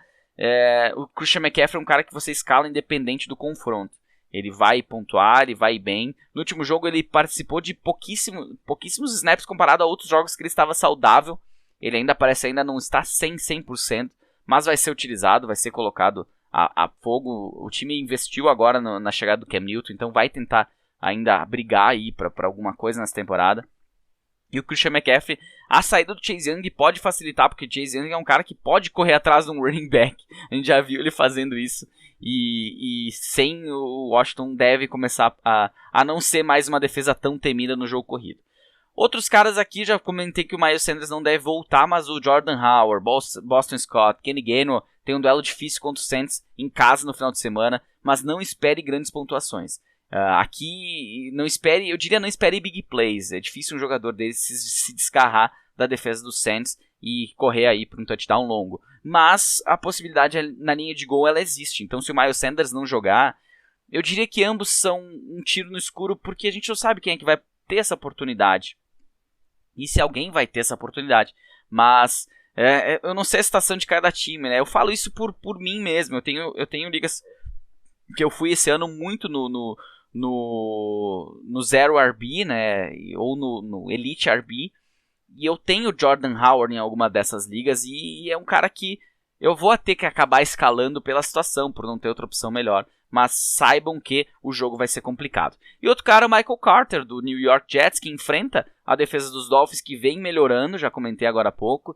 o Christian McCaffrey é um cara que você escala independente do confronto. Ele vai pontuar, ele vai bem. No último jogo ele participou de pouquíssimos snaps comparado a outros jogos que ele estava saudável. Ele ainda não está 100%, mas vai ser utilizado, vai ser colocado a fogo. O time investiu agora na chegada do Cam Newton, então vai tentar ainda brigar aí para alguma coisa nessa temporada. E o Christian McCaffrey, a saída do Chase Young pode facilitar, porque o Chase Young é um cara que pode correr atrás de um running back. A gente já viu ele fazendo isso. E sem o Washington deve começar a não ser mais uma defesa tão temida no jogo corrido. Outros caras aqui, já comentei que o Miles Sanders não deve voltar, mas o Jordan Howard, Boston Scott, Kenny Gainwell tem um duelo difícil contra o Saints em casa no final de semana, mas não espere grandes pontuações. Aqui, não espere big plays. É difícil um jogador desse se desgarrar da defesa do Saints e correr aí para um touchdown longo. Mas a possibilidade na linha de gol ela existe. Então, se o Miles Sanders não jogar, eu diria que ambos são um tiro no escuro, porque a gente não sabe quem é que vai ter essa oportunidade. E se alguém vai ter essa oportunidade. Mas eu não sei a situação de cada time, né? Eu falo isso por mim mesmo. Eu tenho ligas que eu fui esse ano muito no Zero RB, né? Ou no Elite RB. E eu tenho Jordan Howard em alguma dessas ligas. E é um cara que eu vou ter que acabar escalando pela situação, por não ter outra opção melhor. Mas saibam que o jogo vai ser complicado. E outro cara é o Michael Carter, do New York Jets, que enfrenta a defesa dos Dolphins, que vem melhorando, já comentei agora há pouco.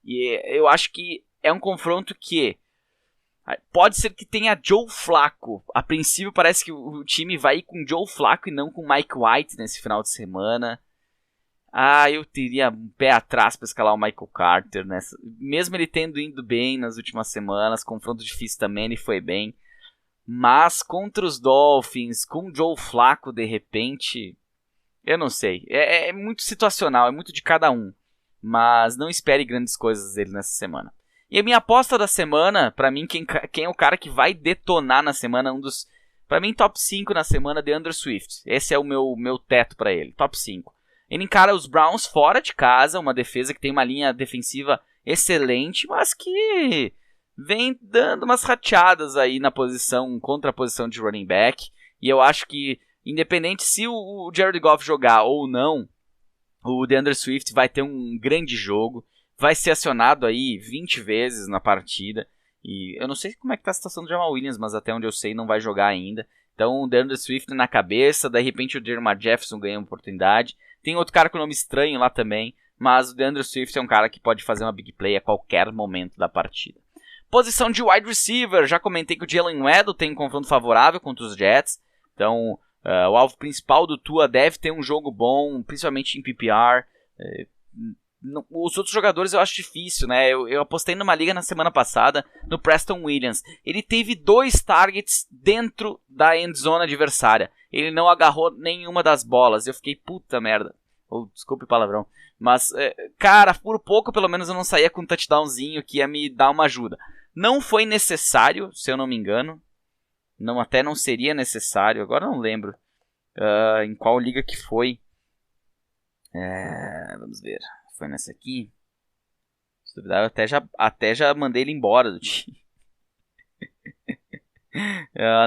E eu acho que é um confronto que pode ser que tenha Joe Flacco. A princípio parece que o time vai ir com Joe Flacco e não com Mike White nesse final de semana. Eu teria um pé atrás para escalar o Michael Carter, mesmo ele tendo ido bem nas últimas semanas. Confronto difícil também, ele foi bem. Mas contra os Dolphins, com o Joe Flacco de repente, eu não sei. É muito situacional, é muito de cada um. Mas não espere grandes coisas dele nessa semana. E a minha aposta da semana, pra mim, quem é o cara que vai detonar na semana, pra mim, top 5 na semana, DeAndre Swift. Esse é o meu teto pra ele, top 5. Ele encara os Browns fora de casa, uma defesa que tem uma linha defensiva excelente, mas que vem dando umas rateadas aí na posição, contra a posição de running back. E eu acho que, independente se o Jared Goff jogar ou não, o DeAndre Swift vai ter um grande jogo. Vai ser acionado aí 20 vezes na partida. E eu não sei como é que tá a situação do Jamal Williams, mas até onde eu sei não vai jogar ainda. Então o DeAndre Swift na cabeça, de repente o Jeremiah Jefferson ganha uma oportunidade. Tem outro cara com nome estranho lá também, mas o DeAndre Swift é um cara que pode fazer uma big play a qualquer momento da partida. Posição de wide receiver, já comentei que o Jalen Waddle tem um confronto favorável contra os Jets. Então o alvo principal do Tua deve ter um jogo bom, principalmente em PPR. Os outros jogadores eu acho difícil, né? Eu apostei numa liga na semana passada no Preston Williams. Ele teve 2 targets dentro da endzone adversária. Ele não agarrou nenhuma das bolas. Eu fiquei, puta merda. Desculpe o palavrão. Mas, cara, por pouco pelo menos eu não saía com um touchdownzinho que ia me dar uma ajuda. Não foi necessário, se eu não me engano. Até não seria necessário. Agora eu não lembro em qual liga que foi. Vamos ver. Foi nessa aqui. Se duvidar, eu até já mandei ele embora do time.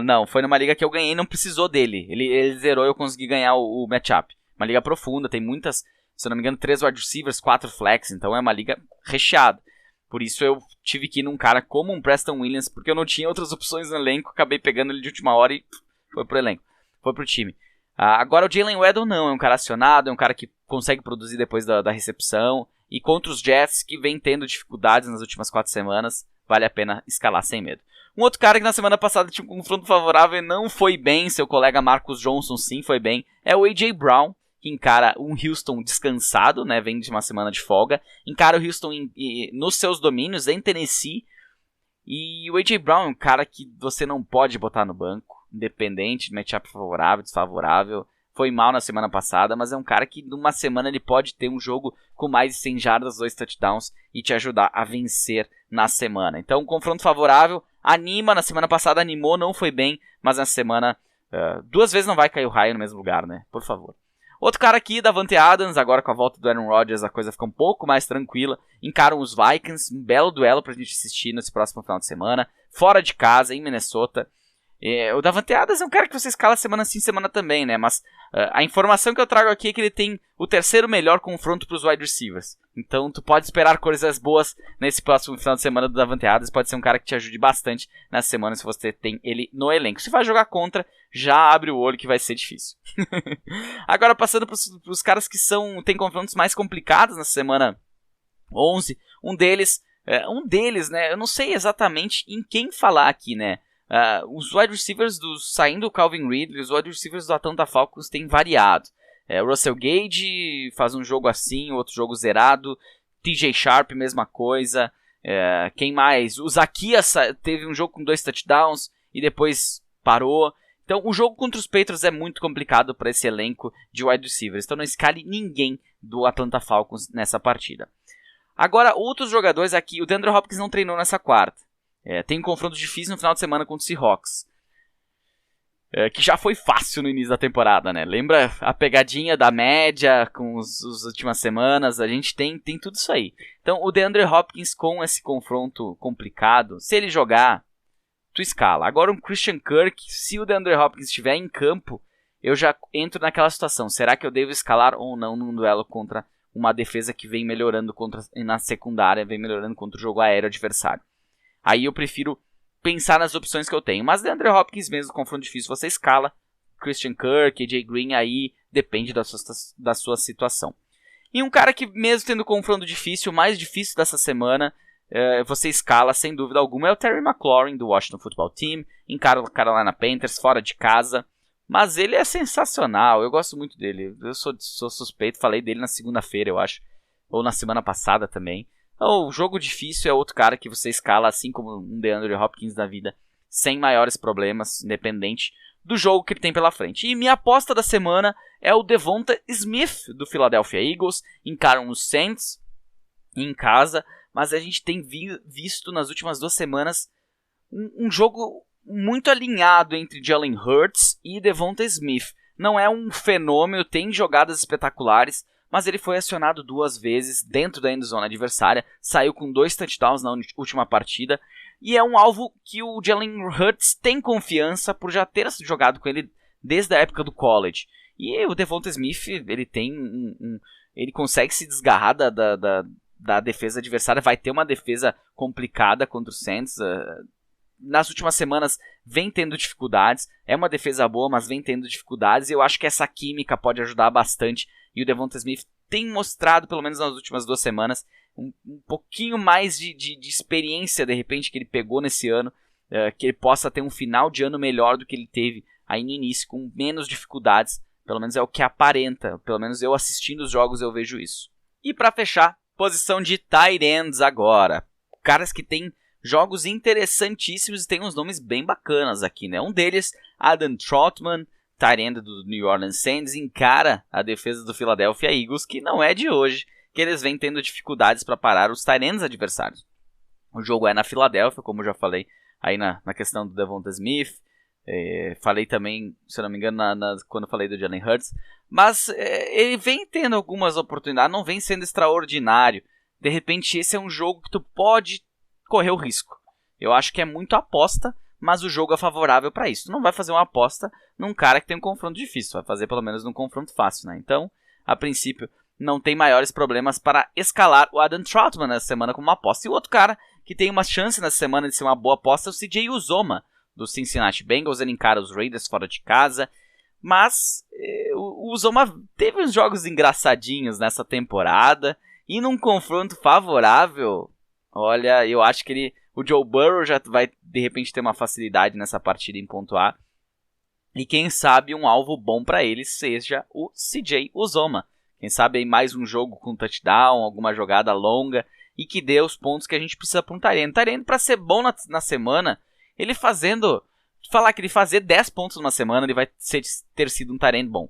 Não, foi numa liga que eu ganhei, não precisou dele. Ele zerou e eu consegui ganhar o matchup. Uma liga profunda, tem muitas, se eu não me engano, 3 wide receivers, 4 flex. Então é uma liga recheada. Por isso eu tive que ir num cara como um Preston Williams, porque eu não tinha outras opções no elenco. Acabei pegando ele de última hora e foi pro elenco. Foi pro time. Agora o Jalen Waddle não, é um cara acionado, é um cara que consegue produzir depois da recepção. E contra os Jets, que vem tendo dificuldades nas últimas 4 semanas, vale a pena escalar sem medo. Um outro cara que na semana passada tinha um confronto favorável e não foi bem, seu colega Marcus Johnson sim foi bem, é o A.J. Brown, que encara um Houston descansado, né, vem de uma semana de folga, encara o Houston nos seus domínios, em Tennessee, e o A.J. Brown é um cara que você não pode botar no banco, independente de matchup favorável, desfavorável. Foi mal na semana passada, mas é um cara que numa semana ele pode ter um jogo com mais de 100 jardas, 2 touchdowns e te ajudar a vencer na semana. Então, um confronto favorável, anima, na semana passada animou, não foi bem, mas na semana 2 vezes não vai cair o raio no mesmo lugar, né? Por favor. Outro cara aqui, Davante Adams, agora com a volta do Aaron Rodgers a coisa fica um pouco mais tranquila. Encaram os Vikings, um belo duelo pra gente assistir nesse próximo final de semana, fora de casa, em Minnesota. O Davante Adams é um cara que você escala semana sim, semana também, né? Mas a informação que eu trago aqui é que ele tem o 3º melhor confronto para os wide receivers. Então tu pode esperar coisas boas nesse próximo final de semana do Davante Adams. Pode ser um cara que te ajude bastante nessa semana se você tem ele no elenco. Se vai jogar contra, já abre o olho que vai ser difícil. Agora passando para os caras que tem confrontos mais complicados na semana 11. Um deles, né? Eu não sei exatamente em quem falar aqui, né? Os wide receivers saindo do Calvin Ridley, os wide receivers do Atlanta Falcons têm variado. O Russell Gage faz um jogo assim, outro jogo zerado. TJ Sharp, mesma coisa. Quem mais? O Zacchaeus teve um jogo com 2 touchdowns e depois parou. Então, o jogo contra os Patriots é muito complicado para esse elenco de wide receivers. Então, não escale ninguém do Atlanta Falcons nessa partida. Agora, outros jogadores aqui. O DeAndre Hopkins não treinou nessa quarta. Tem um confronto difícil no final de semana contra o Seahawks. Que já foi fácil no início da temporada, né? Lembra a pegadinha da média com as últimas semanas? A gente tem tudo isso aí. Então, o DeAndre Hopkins com esse confronto complicado, se ele jogar, tu escala. Agora um Christian Kirk, se o DeAndre Hopkins estiver em campo, eu já entro naquela situação. Será que eu devo escalar ou não num duelo contra uma defesa que vem melhorando na secundária, vem melhorando contra o jogo aéreo adversário? Aí eu prefiro pensar nas opções que eu tenho. Mas DeAndre Hopkins mesmo, confronto difícil, você escala. Christian Kirk, AJ Green, aí depende da sua situação. E um cara que mesmo tendo confronto difícil, o mais difícil dessa semana, você escala sem dúvida alguma, é o Terry McLaurin do Washington Football Team, encara o Carolina Panthers fora de casa. Mas ele é sensacional, eu gosto muito dele. Eu sou suspeito, falei dele na segunda-feira, eu acho. Ou na semana passada também. Então, o jogo difícil é outro cara que você escala, assim como um DeAndre Hopkins da vida, sem maiores problemas, independente do jogo que ele tem pela frente. E minha aposta da semana é o Devonta Smith, do Philadelphia Eagles. Encaram os Saints em casa, mas a gente tem visto nas últimas 2 semanas um jogo muito alinhado entre Jalen Hurts e Devonta Smith. Não é um fenômeno, tem jogadas espetaculares, mas ele foi acionado 2 vezes dentro da endzone adversária, saiu com 2 touchdowns na última partida, e é um alvo que o Jalen Hurts tem confiança por já ter jogado com ele desde a época do college. E o Devonta Smith, ele tem ele consegue se desgarrar da defesa adversária, vai ter uma defesa complicada contra o Saints. Nas últimas semanas vem tendo dificuldades, é uma defesa boa, mas vem tendo dificuldades, e eu acho que essa química pode ajudar bastante, e o Devonta Smith tem mostrado, pelo menos nas últimas 2 semanas, um pouquinho mais de experiência, de repente, que ele pegou nesse ano, que ele possa ter um final de ano melhor do que ele teve aí no início, com menos dificuldades, pelo menos é o que aparenta, pelo menos eu assistindo os jogos eu vejo isso. E para fechar, posição de tight ends agora, caras que têm jogos interessantíssimos e tem uns nomes bem bacanas aqui, né? Um deles, Adam Trautman, tight end do New Orleans Saints, encara a defesa do Philadelphia Eagles, que não é de hoje, que eles vêm tendo dificuldades para parar os tight ends adversários. O jogo é na Filadélfia, como eu já falei aí na questão do Devonta Smith, falei também, se eu não me engano, quando falei do Jalen Hurts, mas ele vem tendo algumas oportunidades, não vem sendo extraordinário. De repente esse é um jogo que tu pode correr o risco. Eu acho que é muito aposta, mas o jogo é favorável para isso. Tu não vai fazer uma aposta num cara que tem um confronto difícil, vai fazer pelo menos num confronto fácil, né? Então, a princípio, não tem maiores problemas para escalar o Adam Trautman nessa semana como uma aposta. E o outro cara que tem uma chance nessa semana de ser uma boa aposta é o CJ Uzomah, do Cincinnati Bengals. Ele encara os Raiders fora de casa, mas o Uzomah teve uns jogos engraçadinhos nessa temporada, e num confronto favorável, olha, eu acho que o Joe Burrow já vai de repente ter uma facilidade nessa partida em pontuar. E quem sabe um alvo bom para ele seja o CJ Uzomah. Quem sabe aí mais um jogo com touchdown, alguma jogada longa e que dê os pontos que a gente precisa para um tight end. Tight end para ser bom na semana, ele fazendo... Falar que ele fazer 10 pontos numa semana, ele vai ter sido um tight end bom.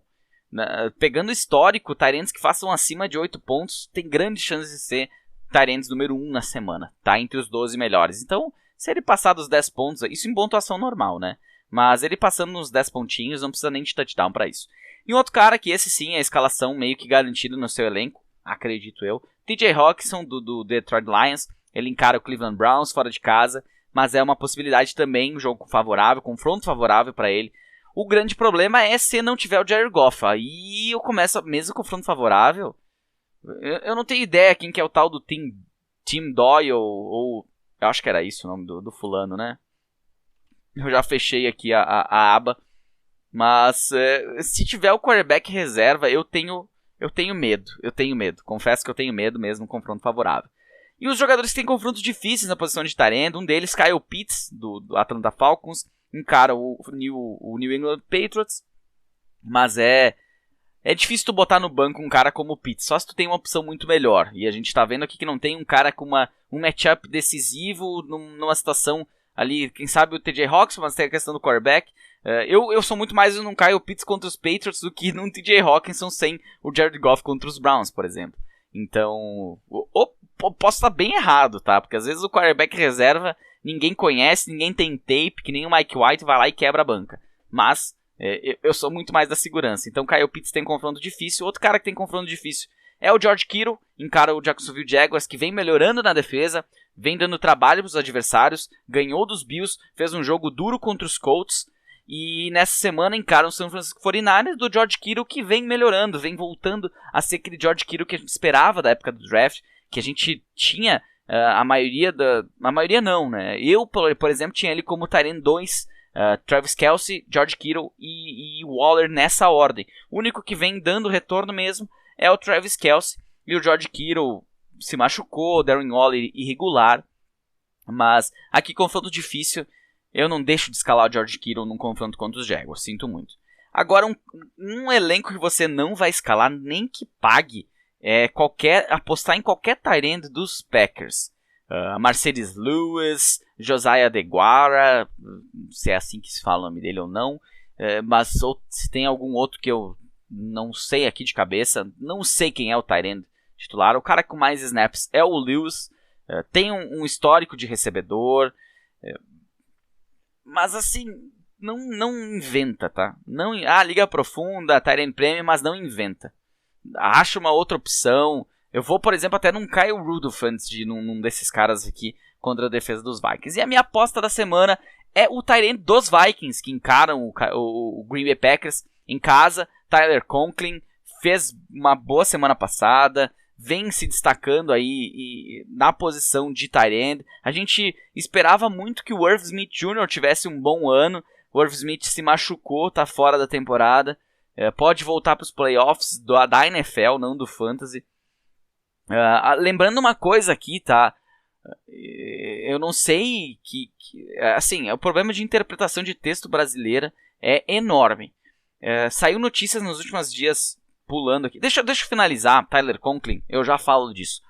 Pegando o histórico, tight ends que façam acima de 8 pontos tem grande chance de ser tight ends número 1 na semana, tá entre os 12 melhores. Então, se ele passar dos 10 pontos, isso em pontuação normal, né? Mas ele passando nos 10 pontinhos, não precisa nem de touchdown para isso. E um outro cara que esse sim é a escalação meio que garantida no seu elenco, acredito eu, TJ Hockenson do Detroit Lions. Ele encara o Cleveland Browns fora de casa, mas é uma possibilidade também, um jogo favorável, confronto favorável para ele. O grande problema é se não tiver o Jared Goff. Aí eu começo, mesmo confronto favorável, eu não tenho ideia quem que é o tal do Tim Doyle, ou eu acho que era isso o nome do fulano, né? Eu já fechei aqui a aba. Mas se tiver o quarterback reserva, eu tenho medo. Confesso que eu tenho medo mesmo no confronto favorável. E os jogadores que têm confrontos difíceis na posição de tight end, um deles, Kyle Pitts, do Atlanta Falcons, encara o New England Patriots. Mas é difícil tu botar no banco um cara como o Pitts, só se tu tem uma opção muito melhor. E a gente tá vendo aqui que não tem um cara com um matchup decisivo numa situação ali, quem sabe o TJ Hockenson, mas tem a questão do quarterback. Eu sou muito mais num Kyle Pitts contra os Patriots do que num TJ Hawkinson sem o Jared Goff contra os Browns, por exemplo. Então, posso estar bem errado, tá? Porque às vezes o quarterback reserva ninguém conhece, ninguém tem tape, que nem o Mike White vai lá e quebra a banca. Mas eu sou muito mais da segurança. Então, Kyle Pitts tem confronto difícil. Outro cara que tem confronto difícil é o George Kittle, encara o Jacksonville Jaguars, que vem melhorando na defesa, vem dando trabalho para os adversários, ganhou dos Bills, fez um jogo duro contra os Colts. E nessa semana encara o San Francisco 49ers do George Kittle, que vem melhorando, vem voltando a ser aquele George Kittle que a gente esperava da época do draft, que a gente tinha a maioria não, né? Eu, por exemplo, tinha ele como tight end 2, Travis Kelce, George Kittle e Waller nessa ordem. O único que vem dando retorno mesmo é o Travis Kelce, e o George Kittle se machucou, Darren Waller irregular, mas aqui confronto difícil. Eu não deixo de escalar o George Kittle num confronto contra os Jaguars, sinto muito. Agora, um elenco que você não vai escalar, nem que pague, apostar em qualquer tight end dos Packers. Mercedes Lewis, Josiah DeGuara, se é assim que se fala o nome dele ou não, mas se tem algum outro que eu não sei aqui de cabeça, não sei quem é o tight end titular. O cara com mais snaps é o Lewis, tem um histórico de recebedor, mas assim, não inventa, tá? Liga profunda, tight end premium, mas não inventa. Acha uma outra opção. Eu vou, por exemplo, até num Kyle Rudolph antes de num desses caras aqui contra a defesa dos Vikings. E a minha aposta da semana é o tight end dos Vikings, que encaram o Green Bay Packers em casa. Tyler Conklin fez uma boa semana passada, vem se destacando aí na posição de tight end. A gente esperava muito que o Irv Smith Jr. tivesse um bom ano. O Irv Smith se machucou, tá fora da temporada. Pode voltar para os playoffs da NFL, não do Fantasy. Lembrando uma coisa aqui, tá? Eu não sei assim, o problema de interpretação de texto brasileira é enorme. Saiu notícias nos últimos dias, pulando aqui. Deixa eu finalizar, Tyler Conklin, eu já falo disso.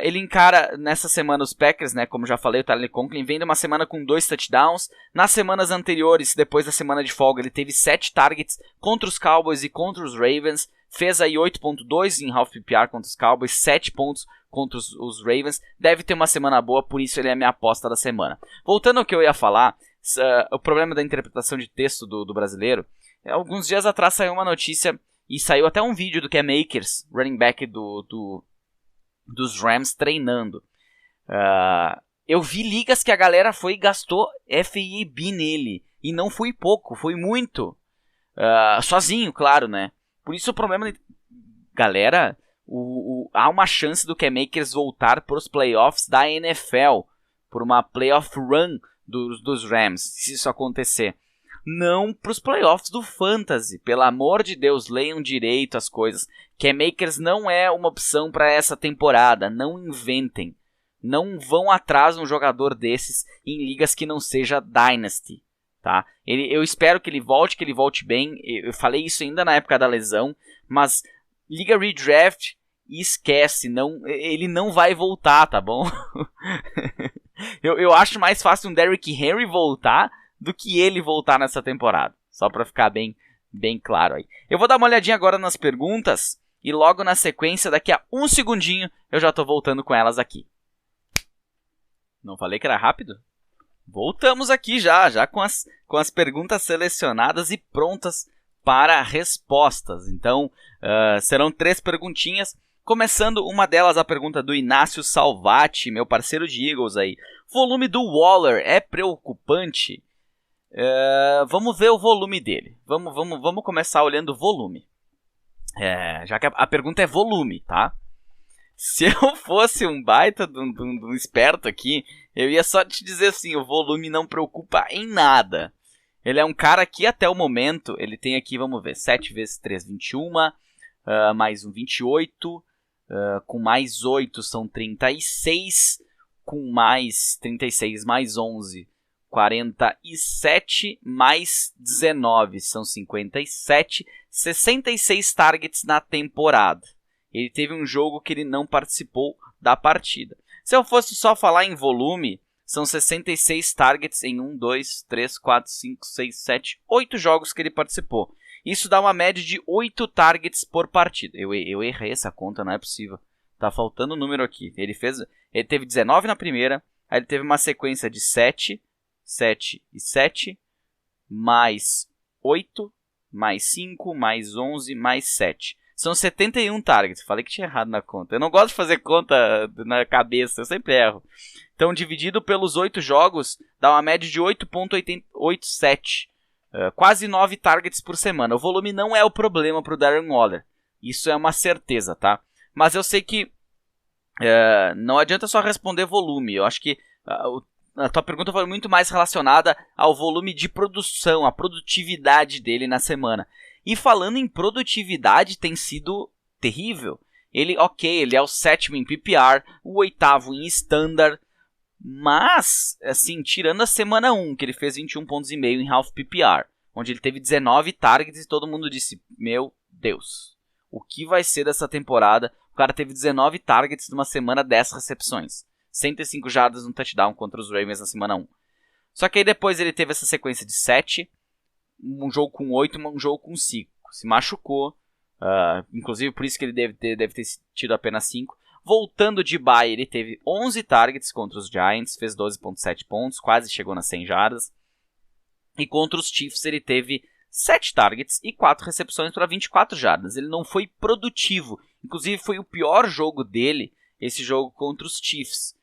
Ele encara nessa semana os Packers, né? Como já falei, o Tyler Conklin vem de uma semana com 2 touchdowns. Nas semanas anteriores, depois da semana de folga, ele teve 7 targets contra os Cowboys e contra os Ravens. Fez aí 8.2 em half PPR contra os Cowboys, 7 pontos contra os Ravens. Deve ter uma semana boa, por isso ele é a minha aposta da semana. Voltando ao que eu ia falar, o problema da interpretação de texto do brasileiro. Alguns dias atrás saiu uma notícia e saiu até um vídeo do Cam Akers, running back dos Rams, treinando. Eu vi ligas que a galera foi e gastou FAB nele. E não foi pouco, foi muito. Sozinho, claro, né? Por isso o problema... Galera, há uma chance do Cam Akers voltar para os playoffs da NFL. Por uma playoff run dos Rams, se isso acontecer. Não para os playoffs do Fantasy. Pelo amor de Deus, leiam direito as coisas. Cam Akers não é uma opção para essa temporada. Não inventem. Não vão atrás de um jogador desses em ligas que não seja Dynasty. Tá? Eu espero que ele volte bem. Eu falei isso ainda na época da lesão. Mas liga redraft e esquece. Ele não vai voltar, tá bom? eu acho mais fácil um Derrick Henry voltar do que ele voltar nessa temporada. Só para ficar bem claro aí. Eu vou dar uma olhadinha agora nas perguntas e logo na sequência, daqui a um segundinho, eu já tô voltando com elas aqui. Não falei que era rápido? Voltamos aqui já com as perguntas selecionadas e prontas para respostas. Então, serão 3 perguntinhas. Começando uma delas, a pergunta do Inácio Salvati, meu parceiro de Eagles aí. Volume do Waller é preocupante? Vamos ver o volume dele. Vamos começar olhando o volume. Já que a pergunta é volume, tá? Se eu fosse um baita de um esperto aqui, eu ia só te dizer assim, o volume não preocupa em nada. Ele é um cara que até o momento, ele tem aqui, vamos ver, 7 vezes 3, 21, mais um 28, com mais 8 são 36, com mais 36 mais 11, 47, mais 19 são 57, 66 targets na temporada. Ele teve um jogo que ele não participou da partida. Se eu fosse só falar em volume, São 66 targets em 1, 2, 3, 4, 5, 6, 7, 8 jogos que ele participou. Isso dá uma média de 8 targets por partida. Eu errei essa conta, não é possível. Tá faltando um número aqui. Ele teve 19 na primeira, aí ele teve uma sequência de 7, 7 e 7, mais 8, mais 5, mais 11, mais 7. São 71 targets. Falei que tinha errado na conta. Eu não gosto de fazer conta na cabeça, eu sempre erro. Então, dividido pelos 8 jogos, dá uma média de 8.87. Quase 9 targets por semana. O volume não é o problema para o Darren Waller. Isso é uma certeza, tá? Mas eu sei que não adianta só responder volume. Eu acho que a tua pergunta foi muito mais relacionada ao volume de produção, a produtividade dele na semana. E falando em produtividade, tem sido terrível. Ele é o 7º em PPR, o 8º em Standard, mas, assim, tirando a semana 1, que ele fez 21 pontos e meio em Half PPR, onde ele teve 19 targets e todo mundo disse, meu Deus, o que vai ser dessa temporada? O cara teve 19 targets numa semana, 10 recepções. 105 jardas no touchdown contra os Ravens na semana 1. Só que aí depois ele teve essa sequência de 7, um jogo com 8, um jogo com 5. Se machucou, inclusive por isso que ele deve ter tido apenas 5. Voltando de bye, ele teve 11 targets contra os Giants, fez 12.7 pontos, quase chegou nas 100 jardas. E contra os Chiefs ele teve 7 targets e 4 recepções para 24 jardas. Ele não foi produtivo, inclusive foi o pior jogo dele, esse jogo contra os Chiefs.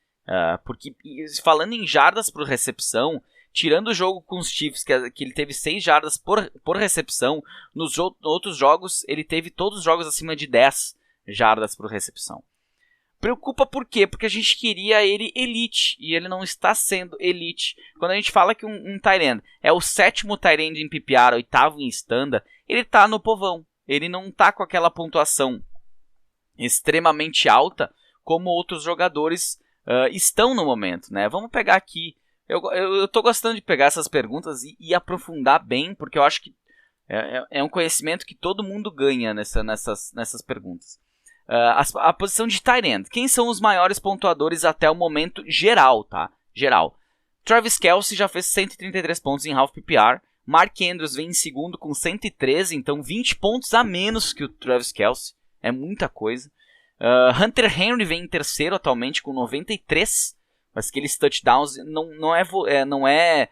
Porque falando em jardas por recepção, tirando o jogo com os Chiefs, que ele teve 6 jardas por recepção, nos outros jogos ele teve todos os jogos acima de 10 jardas por recepção. Preocupa por quê? Porque a gente queria ele elite, e ele não está sendo elite. Quando a gente fala que um tight end é o 7º tight end em PPR, 8º em Standard, ele está no povão. Ele não está com aquela pontuação extremamente alta como outros jogadores estão no momento, né? Vamos pegar aqui. Eu tô gostando de pegar essas perguntas e aprofundar bem, porque eu acho que é um conhecimento que todo mundo ganha nessas perguntas. A posição de tight end. Quem são os maiores pontuadores até o momento geral, tá? Geral. Travis Kelce já fez 133 pontos em Half PPR. Mark Andrews vem em segundo com 113, então 20 pontos a menos que o Travis Kelce. É muita coisa. Hunter Henry vem em terceiro atualmente com 93, mas aqueles touchdowns não é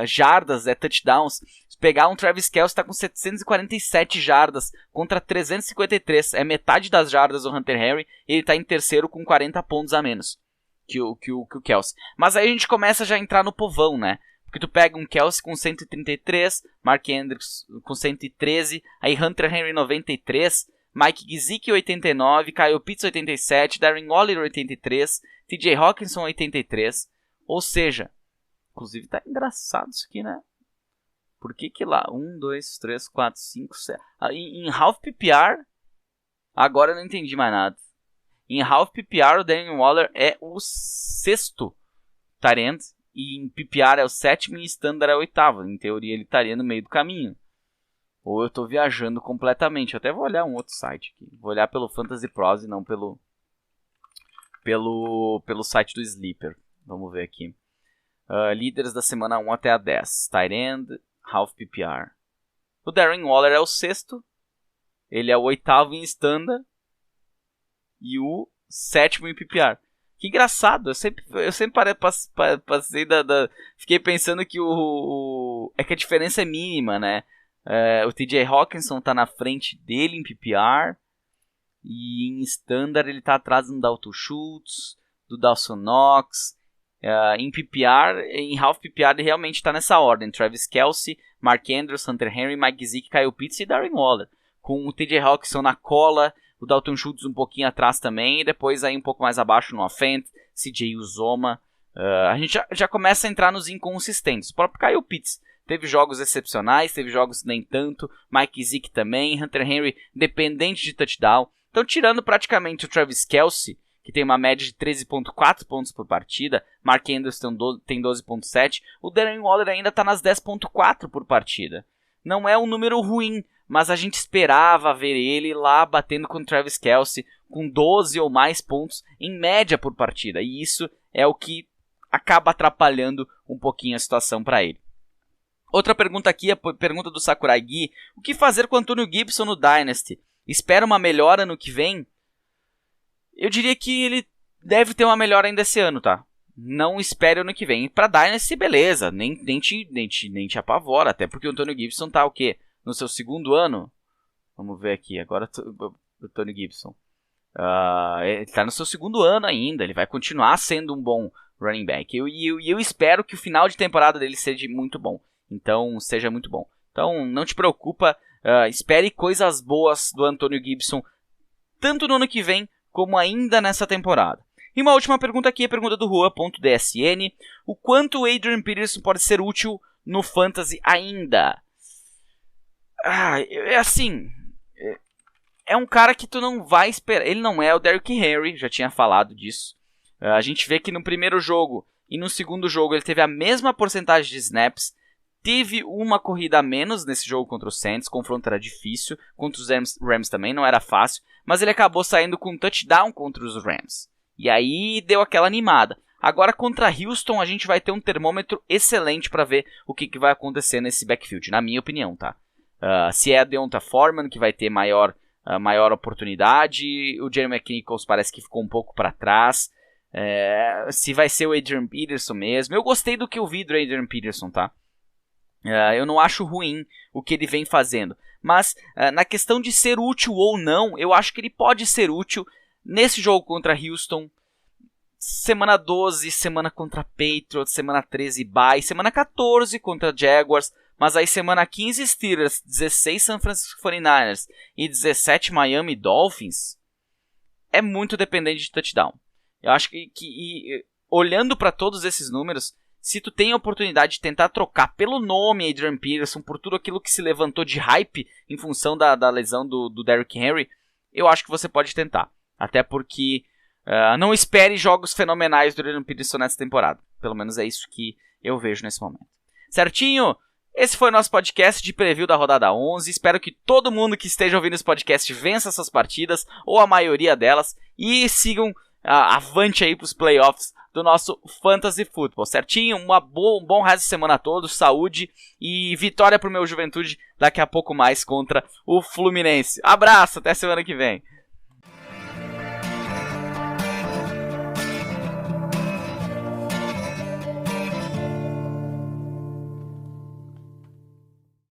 jardas, é touchdowns. Se pegar um Travis Kelce está com 747 jardas contra 353, é metade das jardas do Hunter Henry, e ele está em terceiro com 40 pontos a menos que o Kelce. Mas aí a gente começa já a entrar no povão, né? Porque tu pega um Kelce com 133, Mark Andrews com 113, aí Hunter Henry 93, Mike Gesicki 89, Kyle Pitts 87, Darren Waller 83, TJ Hawkinson 83. Ou seja, inclusive tá engraçado isso aqui, né? Por que lá? 1, 2, 3, 4, 5, 6... Em Half PPR, agora eu não entendi mais nada. Em Half PPR, o Darren Waller é o 6º tight end, e em PPR é o 7º e em Standard é o 8º. Em teoria ele estaria no meio do caminho. Ou eu estou viajando completamente. Eu até vou olhar um outro site aqui. Vou olhar pelo Fantasy Pros e não pelo site do Sleeper. Vamos ver aqui. Líderes da semana 1 até a 10. Tight end, Half PPR. O Darren Waller é o 6º. Ele é o 8º em Standard. E o 7º em PPR. Que engraçado. Eu sempre passei fiquei pensando que é que a diferença é mínima, né? O TJ Hawkinson está na frente dele em PPR. E em Standard ele está atrás do Dalton Schultz, do Dawson Knox. Em PPR, em Half PPR ele realmente está nessa ordem. Travis Kelce, Mark Andrews, Hunter Henry, Mike Gesicki, Kyle Pitts e Darren Waller. Com o TJ Hawkinson na cola, o Dalton Schultz um pouquinho atrás também. E depois aí um pouco mais abaixo no Fant, CJ Uzomah. A gente já começa a entrar nos inconsistentes. O próprio Kyle Pitts teve jogos excepcionais, teve jogos nem tanto. Mike Gesicki também. Hunter Henry dependente de touchdown. Então, tirando praticamente o Travis Kelce, que tem uma média de 13.4 pontos por partida, Mark Andrews tem 12.7, o Darren Waller ainda está nas 10.4 por partida. Não é um número ruim, mas a gente esperava ver ele lá batendo com o Travis Kelce com 12 ou mais pontos em média por partida. E isso é o que acaba atrapalhando um pouquinho a situação para ele. Outra pergunta aqui, a pergunta do Sakurai Gui. O que fazer com o Antonio Gibson no Dynasty? Espera uma melhora no que vem? Eu diria que ele deve ter uma melhora ainda esse ano, tá? Não espere ano que vem. Pra Dynasty, beleza. Nem te apavora. Até porque o Antonio Gibson tá o quê? No seu segundo ano? Vamos ver aqui. Agora o Antonio Gibson. Ele tá no seu segundo ano ainda. Ele vai continuar sendo um bom running back. E eu espero que o final de temporada dele seja muito bom. Então, seja muito bom. Então, não te preocupa. Espere coisas boas do Antonio Gibson. Tanto no ano que vem, como ainda nessa temporada. E uma última pergunta aqui, a pergunta do Rua.dsn. O quanto o Adrian Peterson pode ser útil no Fantasy ainda? É um cara que tu não vai esperar. Ele não é o Derrick Henry, já tinha falado disso. A gente vê que no primeiro jogo e no segundo jogo ele teve a mesma porcentagem de snaps. Teve uma corrida a menos nesse jogo contra o Saints, o confronto era difícil. Contra os Rams também não era fácil, mas ele acabou saindo com um touchdown contra os Rams. E aí deu aquela animada. Agora contra Houston a gente vai ter um termômetro excelente para ver o que vai acontecer nesse backfield, na minha opinião, tá? Se é a Deonta Foreman que vai ter maior oportunidade, o Jeremy McNichols parece que ficou um pouco para trás. Se vai ser o Adrian Peterson mesmo. Eu gostei do que eu vi do Adrian Peterson, tá? Eu não acho ruim o que ele vem fazendo. Mas na questão de ser útil ou não, eu acho que ele pode ser útil nesse jogo contra Houston. Semana 12, semana contra Patriots, semana 13 bye, semana 14 contra Jaguars. Mas aí semana 15 Steelers, 16 San Francisco 49ers e 17 Miami Dolphins. É muito dependente de touchdown. Eu acho que olhando para todos esses números, se tu tem a oportunidade de tentar trocar pelo nome Adrian Peterson, por tudo aquilo que se levantou de hype em função da lesão do Derrick Henry, eu acho que você pode tentar. Até porque não espere jogos fenomenais do Adrian Peterson nessa temporada. Pelo menos é isso que eu vejo nesse momento. Certinho? Esse foi o nosso podcast de preview da rodada 11. Espero que todo mundo que esteja ouvindo esse podcast vença essas partidas, ou a maioria delas, e sigam avante aí para os playoffs do nosso Fantasy Football, certinho? Um bom resto de semana a todos, saúde e vitória pro meu Juventude daqui a pouco mais contra o Fluminense. Abraço, até semana que vem.